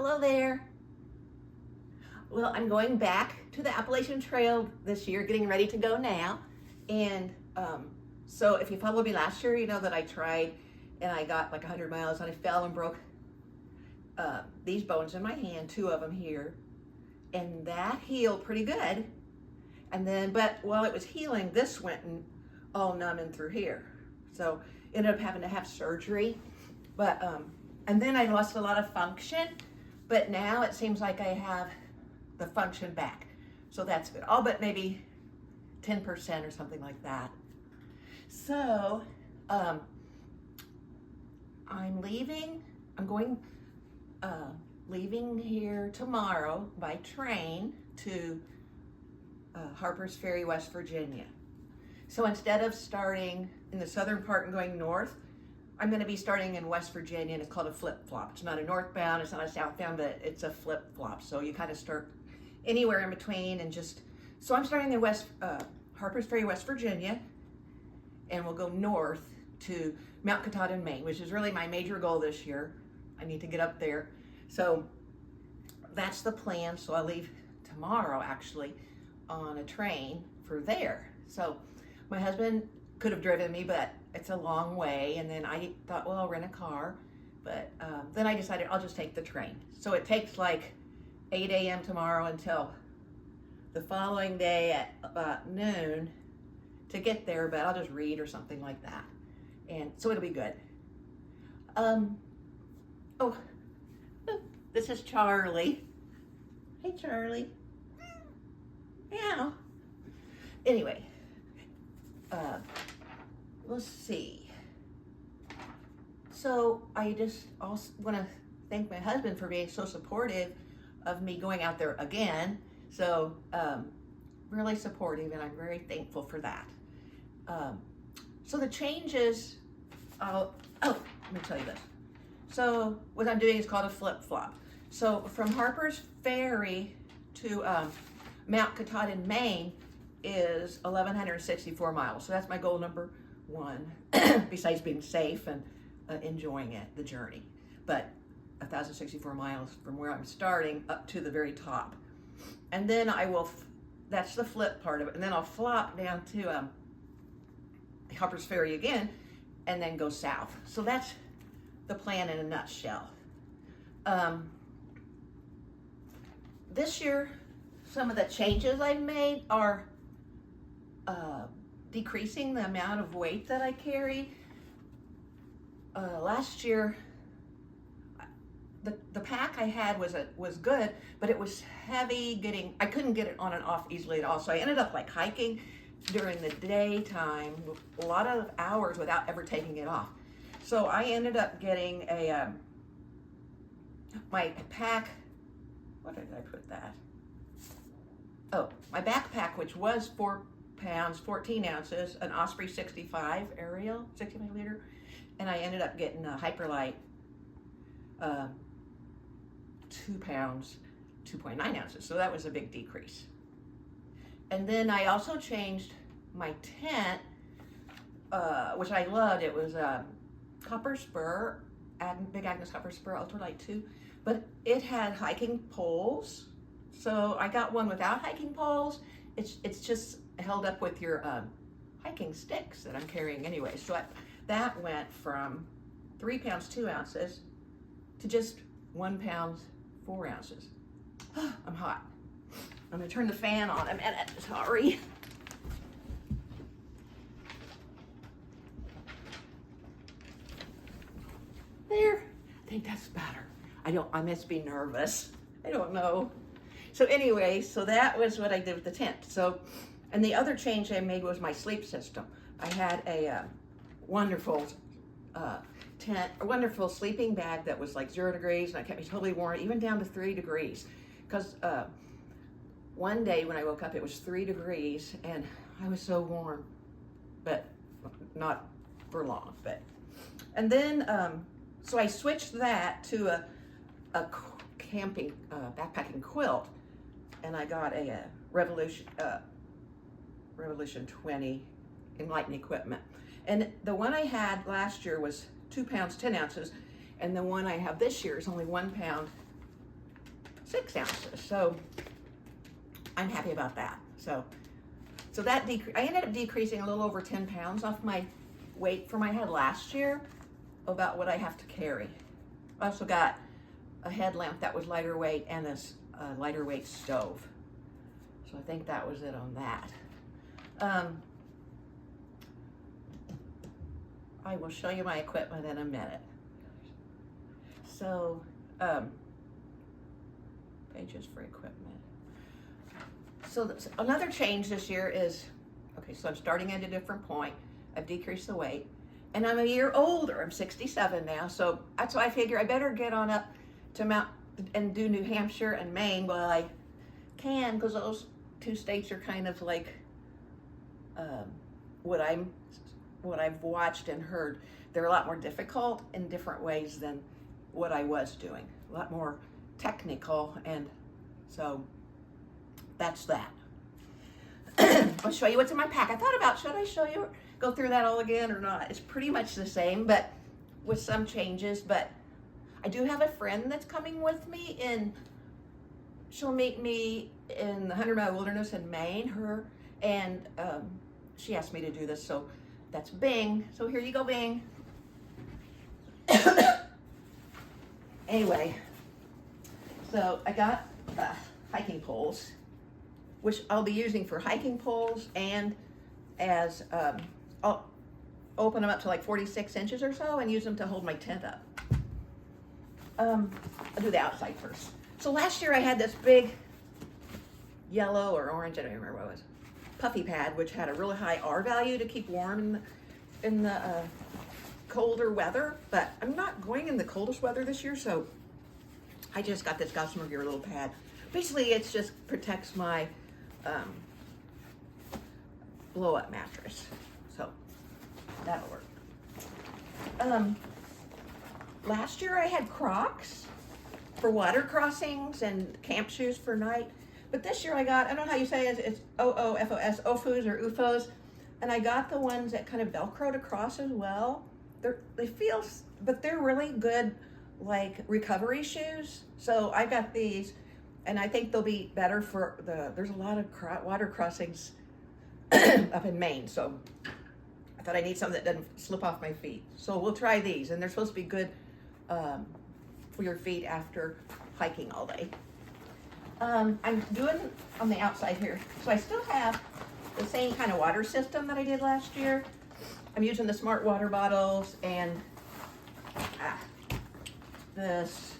Hello there. Well, I'm going back to the Appalachian Trail this year, getting ready to go now. And so if you followed me last year, you know that I tried and I got like 100 miles and I fell and broke these bones in my hand, two of them here. And that healed pretty good. And then, but while it was healing, this went and all numb and through here. So ended up having to have surgery. But, and then I lost a lot of function, but now it seems like I have the function back. So that's good. All but maybe 10% or something like that. So, I'm leaving here tomorrow by train to Harper's Ferry, West Virginia. So instead of starting in the southern part and going north, I'm going to be starting in West Virginia, and it's called a flip-flop. It's not a northbound, it's not a southbound, but it's a flip-flop. So you kind of start anywhere in between and just, so I'm starting in Harper's Ferry, West Virginia, and we'll go north to Mount Katahdin, Maine, which is really my major goal this year. I need to get up there. So that's the plan. So I'll leave tomorrow actually on a train for there. So my husband could have driven me, but it's a long way. And then I thought, well, I'll rent a car. But then I decided I'll just take the train. So it takes like 8 a.m. tomorrow until the following day at about noon to get there, but I'll just read or something like that. And so it'll be good. Oh, this is Charlie. Hey, Charlie. Yeah. Anyway, let's see. So I just also want to thank my husband for being so supportive of me going out there again. So really supportive, and I'm very thankful for that. So the changes, let me tell you this. So what I'm doing is called a flip-flop. So from Harper's Ferry to Mount Katahdin, Maine is 1,164 miles. So that's my goal number one, besides being safe and enjoying it, the journey. But 1,064 miles from where I'm starting up to the very top. And then I will, that's the flip part of it. And then I'll flop down to Harper's Ferry again and then go south. So that's the plan in a nutshell. This year, some of the changes I've made are decreasing the amount of weight that I carry. Last year, the pack I had was good, but it was heavy. I couldn't get it on and off easily at all. So I ended up like hiking during the daytime, a lot of hours without ever taking it off. So I ended up getting my pack. What did I put that? Oh, my backpack, which was 4 pounds, 14 ounces, an Osprey 65 Ariel, 65 liter, and I ended up getting a Hyperlight 2 pounds, 2.9 ounces. So that was a big decrease. And then I also changed my tent, which I loved. It was copper spur, Big Agnes copper spur ultralight 2, but it had hiking poles. So I got one without hiking poles. It's just held up with your hiking sticks that I'm carrying anyway. So that went from 3 pounds 2 ounces to just 1 pound 4 ounces. I'm hot. I'm gonna turn the fan on a minute, sorry. There, I think that's better. I must be nervous. I don't know. So anyway, so that was what I did with the tent. So, and the other change I made was my sleep system. I had a wonderful tent, a wonderful sleeping bag that was like 0 degrees, and I kept me totally warm, even down to 3 degrees. Because one day when I woke up, it was 3 degrees, and I was so warm, but not for long. And then, so I switched that to a camping backpacking quilt, and I got a Revolution 20 Enlightened equipment. And the one I had last year was 2 pounds 10 ounces, and the one I have this year is only 1 pound 6 ounces. So I'm happy about that. So that I ended up decreasing a little over 10 pounds off my weight from I had last year, about what I have to carry. I also got a headlamp that was lighter weight and this lighter weight stove. So I think that was it on that. I will show you my equipment in a minute. So, pages for equipment. So another change this year is, okay, so I'm starting at a different point. I've decreased the weight, and I'm a year older. I'm 67 now, so that's why I figure I better get on up to Mount and do New Hampshire and Maine while I can, because those 2 states are kind of like what I've watched and heard. They're a lot more difficult in different ways than what I was doing. A lot more technical, and so that's that. I'll show you what's in my pack. I thought about, should I show you, go through that all again or not? It's pretty much the same, but with some changes. But I do have a friend that's coming with me, and she'll meet me in the 100-mile wilderness in Maine. She asked me to do this, so that's Bing. So here you go, Bing. Anyway, so I got hiking poles, which I'll be using for hiking poles, and as I'll open them up to like 46 inches or so and use them to hold my tent up. I'll do the outside first. So last year I had this big yellow or orange, I don't even remember what it was, puffy pad, which had a really high R value to keep warm in the colder weather, but I'm not going in the coldest weather this year, so I just got this Gossamer Gear little pad. Basically, it just protects my blow-up mattress, so that'll work. Last year I had Crocs for water crossings and camp shoes for night, but this year I don't know how you say it, it's OOFOS, OFOs or UFOs, and I got the ones that kind of Velcroed across as well. They feel, but they're really good, like recovery shoes. So I got these, and I think they'll be better for there's a lot of water crossings up in Maine. So I thought I need something that doesn't slip off my feet. So we'll try these, and they're supposed to be good for your feet after hiking all day. I'm doing on the outside here. So I still have the same kind of water system that I did last year. I'm using the smart water bottles and this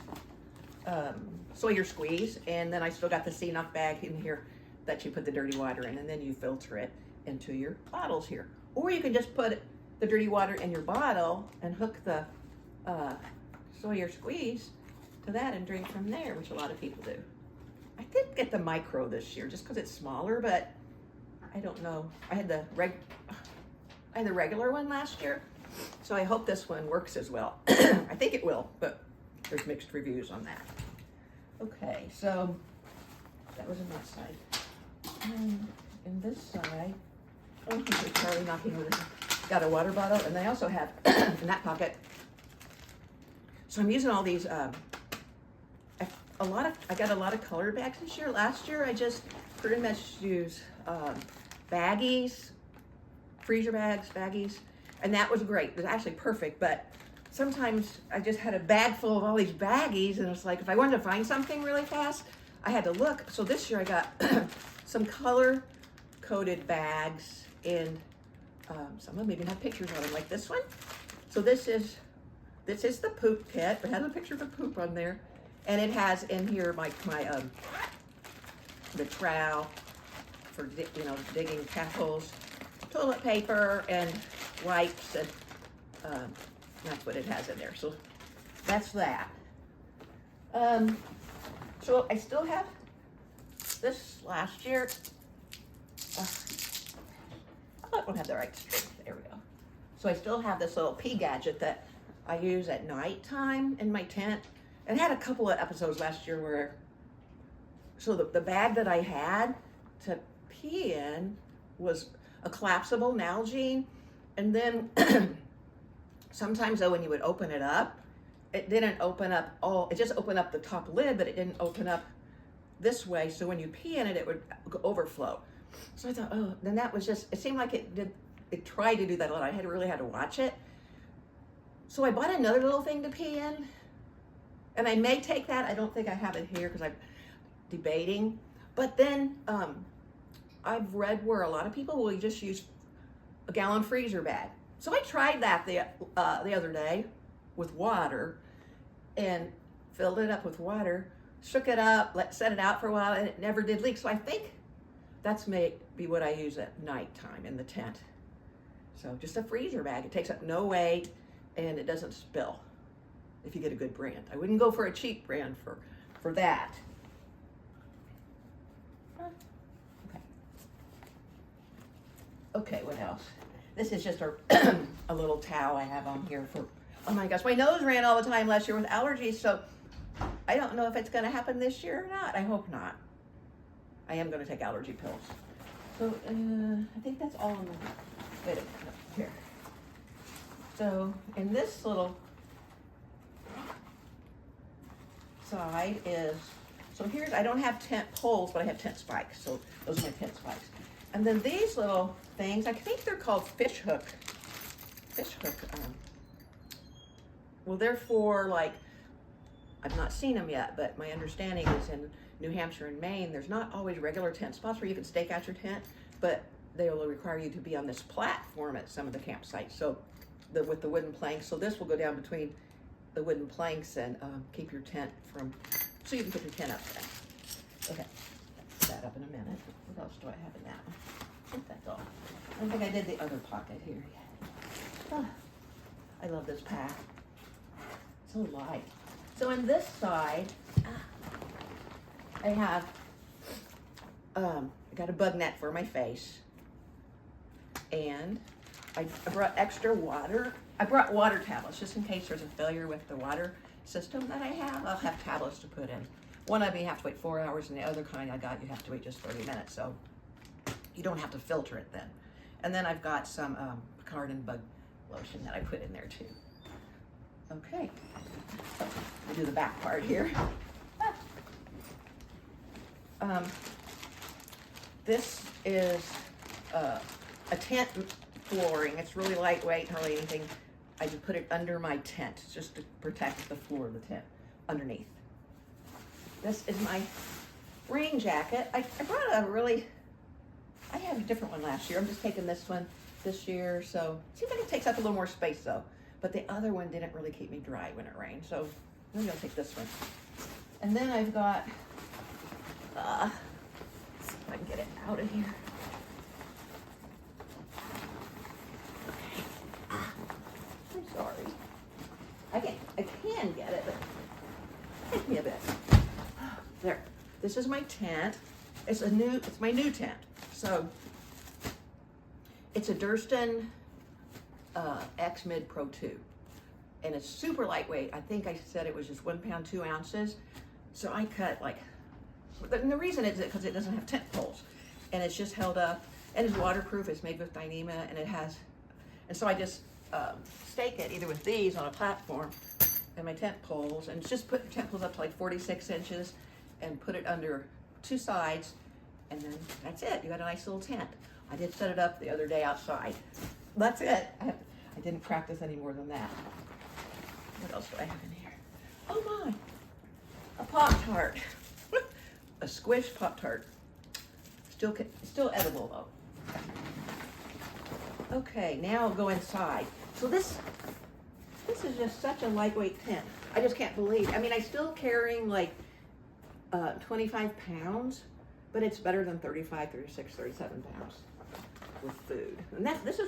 Sawyer squeeze, and then I still got the C-Knock bag in here that you put the dirty water in, and then you filter it into your bottles here. Or you can just put the dirty water in your bottle and hook the Sawyer squeeze to that and drink from there, which a lot of people do. I did get the micro this year just because it's smaller, but I don't know. I had the regular one last year, so I hope this one works as well. I think it will, but there's mixed reviews on that. Okay, so that was on that side. And in this side, oh, there's Charlie knocking over this. Got a water bottle, and I also have in that pocket. So I'm using all these. I got a lot of colored bags this year. Last year, I just pretty much used baggies, freezer bags, baggies, and that was great. It was actually perfect, but sometimes I just had a bag full of all these baggies, and it's like if I wanted to find something really fast, I had to look. So this year I got some color-coded bags, and some of them even have pictures on them, like this one. So this is the poop kit. It has a picture of a poop on there, and it has in here my the trowel for digging cat holes, toilet paper, and wipes, and that's what it has in there. So that's that. So I still have this last year. I don't have the right strength. There we go. So I still have this little pee gadget that I use at nighttime in my tent. And I had a couple of episodes last year where, so the bag that I had to pee in was a collapsible Nalgene. And then sometimes though, when you would open it up, it didn't open up it just opened up the top lid, but it didn't open up this way, so when you pee in it, it would overflow. So I thought, oh, then that was just, it seemed like it tried to do that a lot. I really had to watch it. So I bought another little thing to pee in, and I may take that. I don't think I have it here because I'm debating. But then I've read where a lot of people will just use a gallon freezer bag. So I tried that the other day with water and filled it up with water, shook it up, set it out for a while, and it never did leak. So I think that's may be what I use at nighttime in the tent. So just a freezer bag. It takes up no weight and it doesn't spill if you get a good brand. I wouldn't go for a cheap brand for that. Okay. Okay, what else? This is just a little towel I have on here for, oh my gosh, my nose ran all the time last year with allergies, so I don't know if it's gonna happen this year or not. I hope not. I am gonna take allergy pills. So I think that's all in the, wait a minute, here. So in this little side is, so here's, I don't have tent poles, but I have tent spikes. So those are my tent spikes. And then these little things, I think they're called fish hook. Well, they're for like, I've not seen them yet, but my understanding is in New Hampshire and Maine, there's not always regular tent spots where you can stake out your tent, but they will require you to be on this platform at some of the campsites. So with the wooden planks, so this will go down between the wooden planks and keep your tent from, so you can put your tent up there. Okay, put that up in a minute. What else do I have in that one? I think that's all. I don't think I did the other pocket here yet. Oh, I love this pack. So light. So in this side, I have, I got a bug net for my face, and I brought extra water. I brought water tablets just in case there's a failure with the water system that I have. I'll have tablets to put in. One of them you have to wait 4 hours, and the other kind I got you have to wait just 30 minutes. So you don't have to filter it then. And then I've got some Picard and bug lotion that I put in there too. Okay, so we'll do the back part here. This is a tent flooring. It's really lightweight, hardly anything. I just put it under my tent just to protect the floor of the tent underneath. This is my rain jacket. I brought I had a different one last year. I'm just taking this one this year, so it seems like it takes up a little more space though. But the other one didn't really keep me dry when it rained, so maybe I'll take this one. And then I've got, see if I can get it out of here. Okay. I'm sorry. I can get it, but take me a bit. There. This is my tent. It's my new tent. So it's a Durston X Mid Pro 2, and it's super lightweight. I think I said it was just 1 pound 2 ounces. So I cut like, and the reason is because it doesn't have tent poles, and it's just held up, and it's waterproof. It's made with Dyneema, and it has, and so I just stake it either with these on a platform and my tent poles, and just put the tent poles up to like 46 inches and put it under 2 sides, and then that's it. You got a nice little tent. I did set it up the other day outside. That's it. I didn't practice any more than that. What else do I have in here? Oh my, a Pop-Tart. A squish Pop-Tart. Still edible though. Okay, now I'll go inside. So this is just such a lightweight tent. I just can't believe. I mean, I'm still carrying like 25 pounds, but it's better than 35, 36, 37 pounds with food. And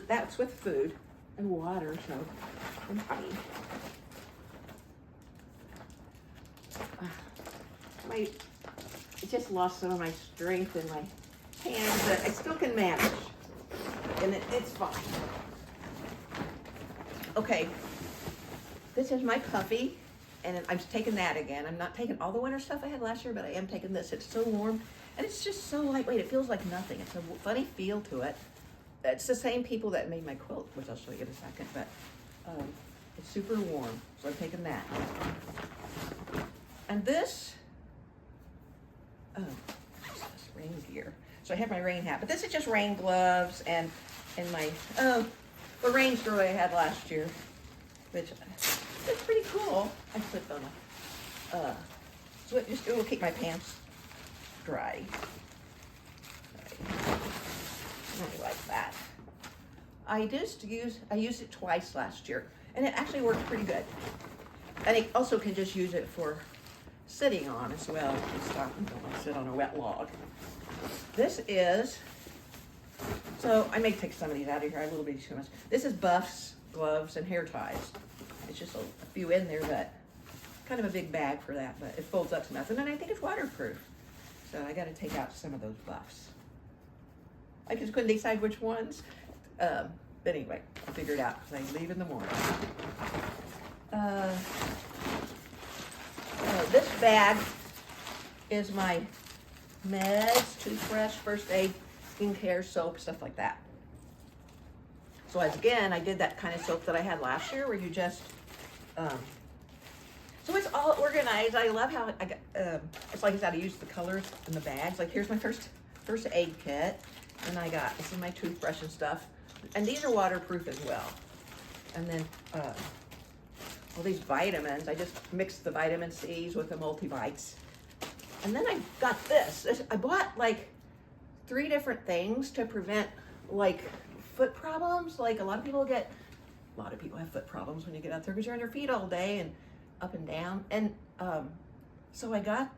that's with food and water, so I'm fine. I just lost some of my strength in my hands, but I still can manage, and it's fine. Okay, this is my puffy, and I'm taking that again. I'm not taking all the winter stuff I had last year, but I am taking this. It's so warm, and it's just so lightweight. It feels like nothing. It's a funny feel to it. It's the same people that made my quilt, which I'll show you in a second, but it's super warm, so I'm taking that. And this, rain gear. So I have my rain hat, but this is just rain gloves and my, the rain story I had last year, which is pretty cool. I put on so it will keep my pants dry. I like that. I used it twice last year, and it actually worked pretty good. And it also can just use it for sitting on as well. Stop and don't want to sit on a wet log. This is, so I may take some of these out of here. I have a little bit too much. This is buffs, gloves, and hair ties. It's just a few in there, but kind of a big bag for that, but it folds up to nothing, and I think it's waterproof. So I got to take out some of those buffs. I just couldn't decide which ones. But anyway, I'll figure it out because I leave in the morning. This bag is my meds, toothbrush, first aid, skincare, soap, stuff like that. So as again, I did that kind of soap that I had last year where you just, so it's all organized. I love how I got, it's like how to use the colors in the bags. Like here's my first aid kit. And I got, this is my toothbrush and stuff. And these are waterproof as well. And then all these vitamins, I just mixed the vitamin C's with the multivites. And then I got this. I bought like 3 different things to prevent like foot problems. Like a lot of people have foot problems when you get out there because you're on your feet all day and up and down. And so I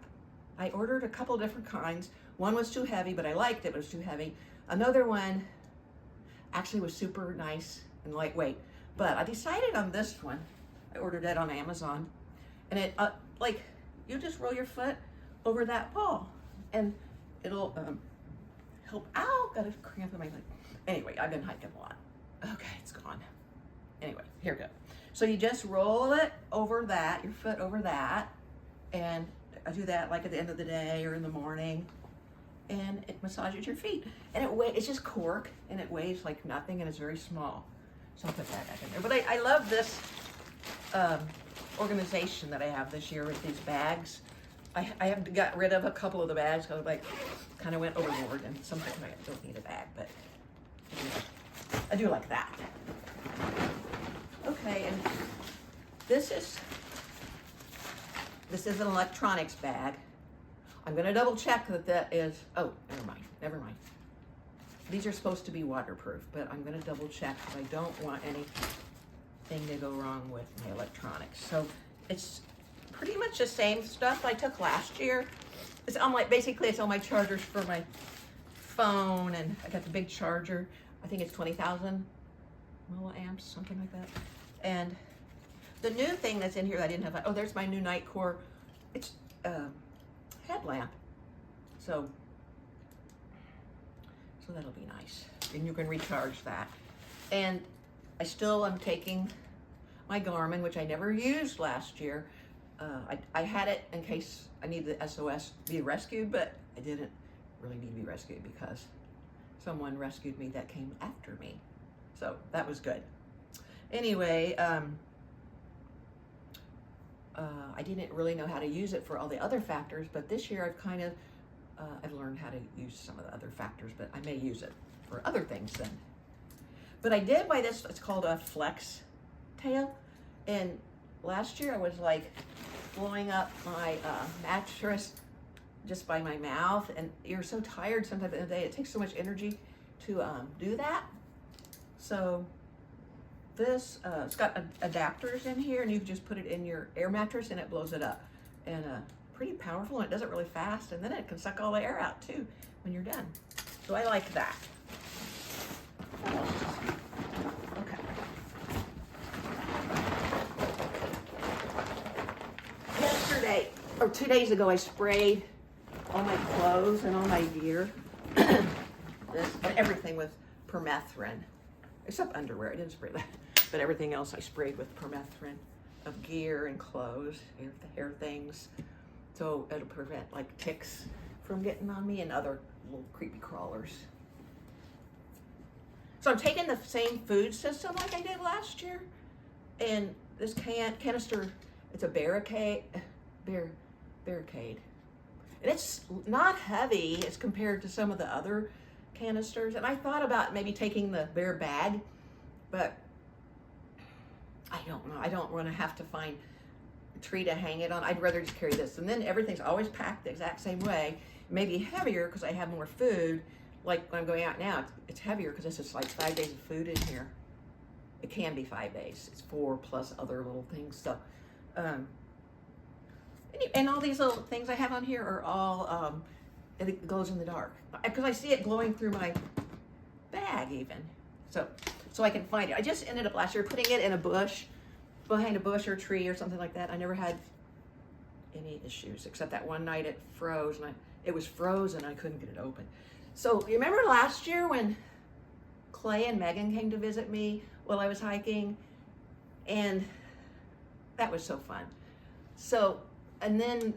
ordered a couple different kinds. One was too heavy, but I liked it, but it was too heavy. Another one actually was super nice and lightweight, but I decided on this one. I ordered it on Amazon, and it like you just roll your foot over that ball, and it'll help. Ow, got a cramp in my leg. Anyway, I've been hiking a lot. Okay, it's gone. Anyway, here we go. So you just roll it over that, your foot over that, and I do that like at the end of the day or in the morning. And it massages your feet, and it's just cork, and it weighs like nothing, and it's very small. So I'll put that back in there. But I love this organization that I have this year with these bags. I have got rid of a couple of the bags because I kind of went overboard, and sometimes I don't need a bag, but I do like that. Okay, and this is an electronics bag. I'm going to double check that is, oh, never mind. These are supposed to be waterproof, but I'm going to double check because I don't want anything to go wrong with my electronics. So it's pretty much the same stuff I took last year. It's on basically it's on my chargers for my phone, and I got the big charger. I think it's 20,000 milliamps, something like that. And the new thing that's in here that I didn't have, there's my new Nightcore. It's headlamp. So that'll be nice. And you can recharge that. And I still am taking my Garmin, which I never used last year. I had it in case I need the SOS to be rescued, but I didn't really need to be rescued because someone rescued me that came after me. So that was good. Anyway, I didn't really know how to use it for all the other factors, but this year I've kind of, I've learned how to use some of the other factors, but I may use it for other things then. But I did buy this, it's called a Flex Tail, and last year I was like blowing up my mattress just by my mouth, and you're so tired sometimes in the day, it takes so much energy to do that. So this, it's got adapters in here, and you can just put it in your air mattress and it blows it up. And pretty powerful, and it does it really fast, and then it can suck all the air out too when you're done. So I like that. Okay. Yesterday, or 2 days ago, I sprayed all my clothes and all my gear, and everything with permethrin, except underwear. I didn't spray that, but everything else I sprayed with permethrin of gear and clothes, hair things. So it'll prevent like ticks from getting on me and other little creepy crawlers. So I'm taking the same food system like I did last year. And this canister, it's a barricade. And it's not heavy as compared to some of the other canisters. And I thought about maybe taking the bare bag, but I don't know. I don't want to have to find a tree to hang it on. I'd rather just carry this. And then everything's always packed the exact same way. Maybe heavier because I have more food. Like when I'm going out now, it's heavier because this is like 5 days of food in here. It can be 5 days. It's 4 plus other little things. So, and all these little things I have on here are all, it glows in the dark. Because I see it glowing through my bag even. So I can find it. I just ended up last year putting it in a bush, behind a bush or tree or something like that. I never had any issues except that one night it froze and it was frozen. I couldn't get it open. So you remember last year when Clay and Megan came to visit me while I was hiking? And that was so fun. So, and then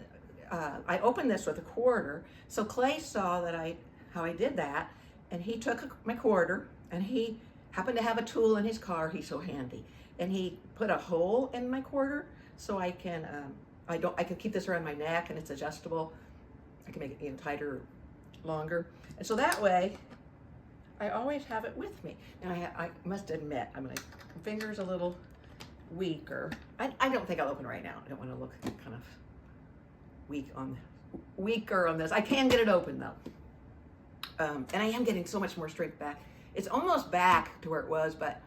I opened this with a quarter. So Clay saw that how I did that, and he took my quarter, and he happened to have a tool in his car. He's so handy, and he put a hole in my quarter so I can I can keep this around my neck, and it's adjustable. I can make it even tighter, longer, and so that way I always have it with me. And I must admit, my finger's a little weaker. I don't think I'll open right now. I don't want to look kind of weaker on this. I can get it open though. And I am getting so much more strength back. It's almost back to where it was, but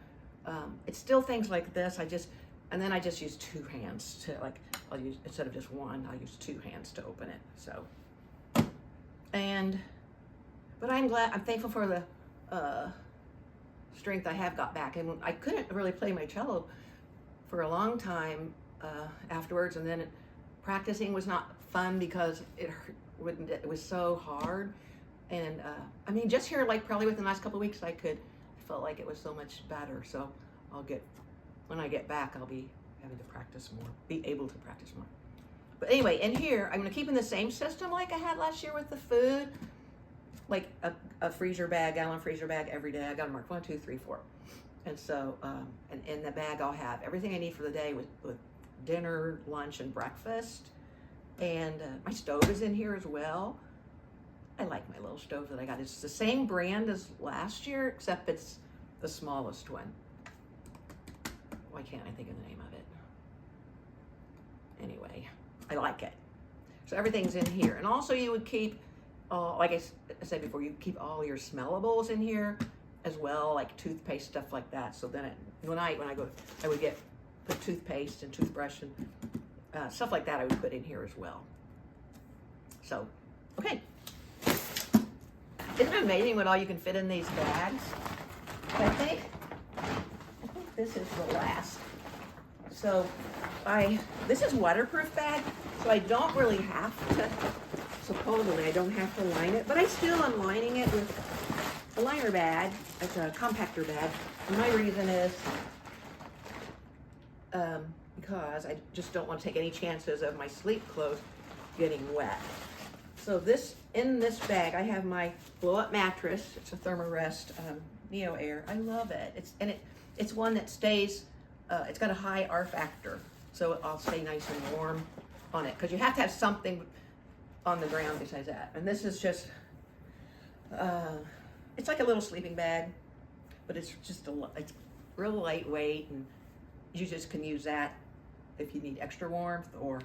it's still things like this. And then I just use 2 hands to I'll use, instead of just one, I'll use 2 hands to open it. So, but I'm thankful for the strength I have got back. And I couldn't really play my cello for a long time afterwards, and then practicing was not fun because it was so hard. And I mean, just here, like probably within the last couple of weeks, I felt like it was so much better. So when I get back, I'll be having to practice more, be able to practice more. But anyway, in here, I'm gonna keep in the same system like I had last year with the food, like a freezer bag, gallon freezer bag every day. I got to mark 1, 2, 3, 4. And so, and in the bag, I'll have everything I need for the day with dinner, lunch, and breakfast. And my stove is in here as well. I like my little stove that I got. It's the same brand as last year, except it's the smallest one. Why can't I think of the name of it? Anyway, I like it. So everything's in here. And also you would keep, like I said before, you keep all your smellables in here as well, like toothpaste, stuff like that. So then when I go, I would put toothpaste and toothbrush and stuff like that I would put in here as well. So, okay. Isn't it amazing what all you can fit in these bags? I think this is the last. So this is waterproof bag, so I don't really have to, supposedly I don't have to line it, but I still am lining it with a liner bag. It's a compactor bag. And my reason is because I just don't want to take any chances of my sleep clothes getting wet. So in this bag, I have my blow-up mattress. It's a Thermarest Neo Air. I love it. It's one that stays. It's got a high R factor, so I'll stay nice and warm on it. Because you have to have something on the ground besides that. And this is just. It's like a little sleeping bag, but it's it's real lightweight, and you just can use that if you need extra warmth. Or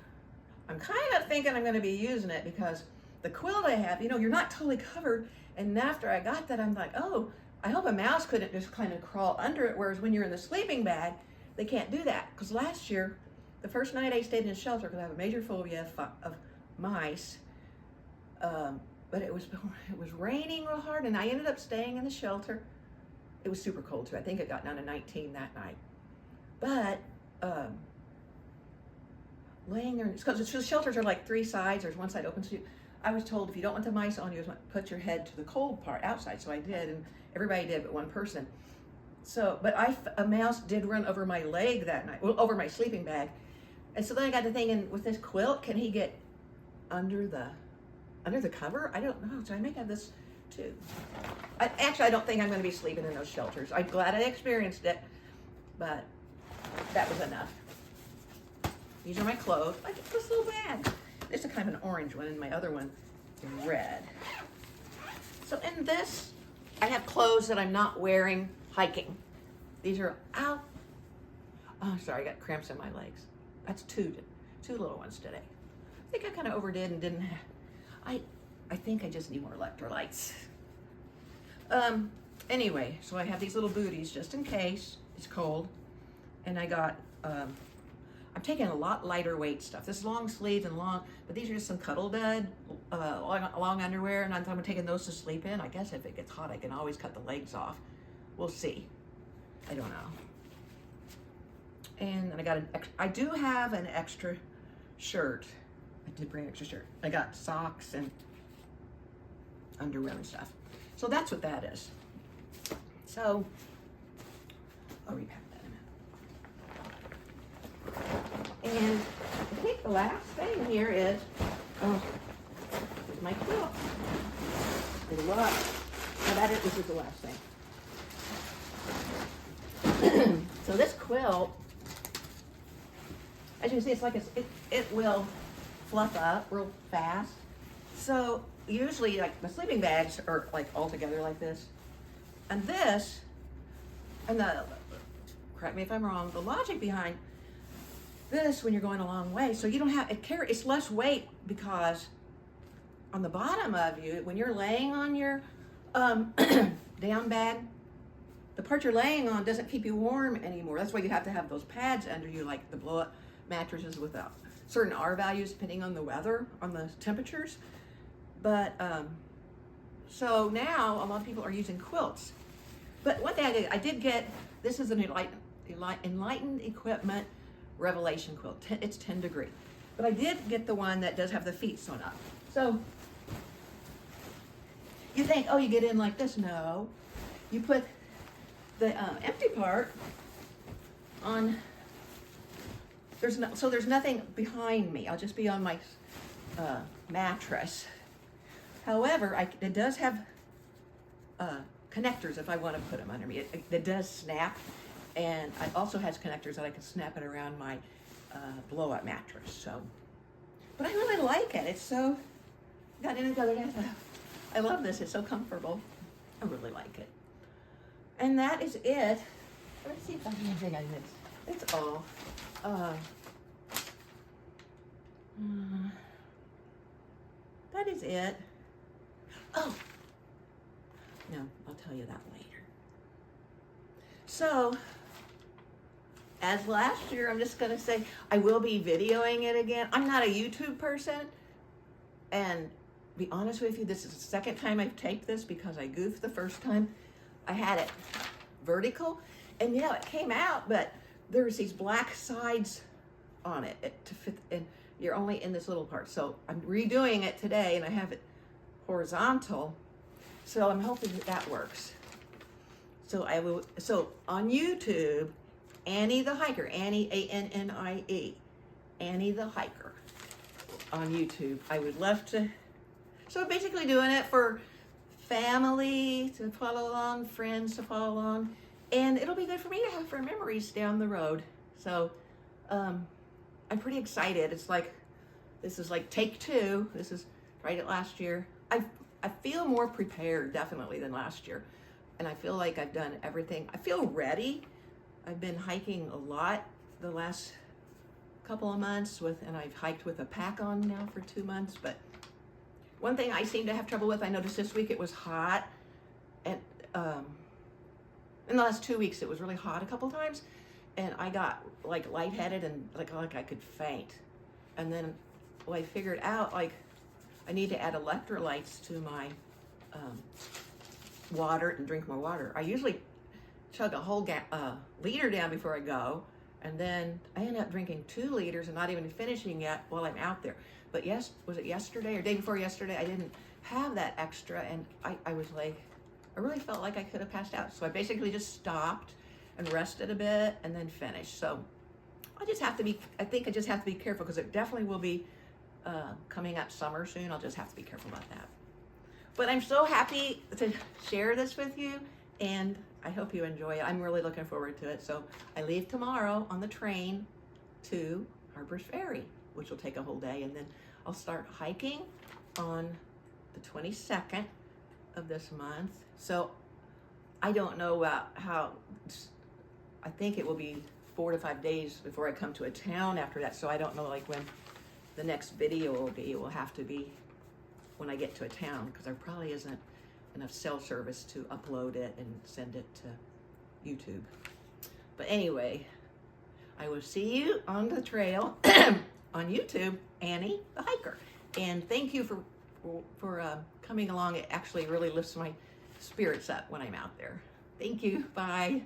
I'm kind of thinking I'm going to be using it because the quilt I have, you're not totally covered. And after I got that, I'm like, oh, I hope a mouse couldn't just kind of crawl under it. Whereas when you're in the sleeping bag, they can't do that. Because last year, the first night I stayed in a shelter, because I have a major phobia of mice, but it was raining real hard, and I ended up staying in the shelter. It was super cold too. I think it got down to 19 that night. But laying there, because the shelters are like 3 sides. There's one side open to you. I was told if you don't want the mice on you, put your head to the cold part outside. So I did, and everybody did but one person. So, but a mouse did run over my leg that night, well, over my sleeping bag. And so then I got to thinking, with this quilt, can he get under the cover? I don't know. So I may have this too. Actually, I don't think I'm going to be sleeping in those shelters. I'm glad I experienced it, but that was enough. These are my clothes. Like this little bag. it's a kind of an orange one, and my other one is red. So in this, I have clothes that I'm not wearing hiking. These are out. Oh, sorry, I got cramps in my legs. That's two little ones today. I think I kind of overdid and didn't have, I think I just need more electrolytes. Anyway, so I have these little booties just in case it's cold. And I got, I'm taking a lot lighter weight stuff. This is long sleeves and long, but these are just some cuddle bed, long underwear, and I'm taking those to sleep in. I guess if it gets hot, I can always cut the legs off. We'll see. I don't know. And then I do have an extra shirt. I did bring an extra shirt. I got socks and underwear and stuff. So that's what that is. So, I'll repack that in a minute. And I think the last thing here is, my quilt. There's a lot. This is the last thing. So this quilt, as you can see, it's like it will fluff up real fast. So usually, like the sleeping bags are like all together like this, and this, and correct me if I'm wrong, the logic behind this when you're going a long way, so you don't have it's less weight, because on the bottom of you, when you're laying on your down bag, the part you're laying on doesn't keep you warm anymore. That's why you have to have those pads under you, like the blow-up mattresses with certain R values depending on the weather, on the temperatures. But so now a lot of people are using quilts. But one thing I did get, this is an Enlightened Equipment Revelation quilt. It's 10 degree. But I did get the one that does have the feet sewn up. So you think, oh, you get in like this. No. You put the empty part on, there's nothing behind me. I'll just be on my mattress. However, it does have connectors if I want to put them under me. It does snap, and it also has connectors that I can snap it around my blow-up mattress. So, but I really like it. It's so, got in together. I love this. It's so comfortable. I really like it. And that is it. Let's see if I can anything I missed. It's all. That is it. Oh, no, I'll tell you that later. So, as last year, I'm just gonna say, I will be videoing it again. I'm not a YouTube person, and be honest with you, this is the second time I've taped this because I goofed the first time. I had it vertical, and it came out, but there was these black sides on it to fit, and you're only in this little part. So I'm redoing it today, and I have it horizontal. So I'm hoping that works. So so on YouTube, Annie the Hiker, Annie, A-N-N-I-E, Annie the Hiker on YouTube. I would love to, so basically doing it for family to follow along, friends to follow along, and it'll be good for me to have for memories down the road. So I'm pretty excited. It's like, this is like take 2. This is tried it last year. I feel more prepared definitely than last year, and I feel like I've done everything. I feel ready. I've been hiking a lot the last couple of months and I've hiked with a pack on now for 2 months. But one thing I seem to have trouble with, I noticed this week it was hot, and in the last 2 weeks it was really hot a couple times, and I got like lightheaded and like I could faint. And then I figured out like I need to add electrolytes to my water and drink more water. I usually chug a whole liter down before I go, and then I end up drinking 2 liters and not even finishing yet while I'm out there. But was it yesterday or day before yesterday? I didn't have that extra, and I was like, I really felt like I could have passed out. So I basically just stopped and rested a bit and then finished. So I think I just have to be careful, because it definitely will be coming up summer soon. I'll just have to be careful about that. But I'm so happy to share this with you, and I hope you enjoy it. I'm really looking forward to it. So I leave tomorrow on the train to Harper's Ferry, which will take a whole day, and then I'll start hiking on the 22nd of this month. So I don't know about how, I think it will be 4 to 5 days before I come to a town after that. So I don't know like when the next video will be. It will have to be when I get to a town, because there probably isn't enough cell service to upload it and send it to YouTube. But anyway, I will see you on the trail on YouTube, Annie the Hiker. And thank you for coming along. It actually really lifts my spirits up when I'm out there. Thank you. Bye.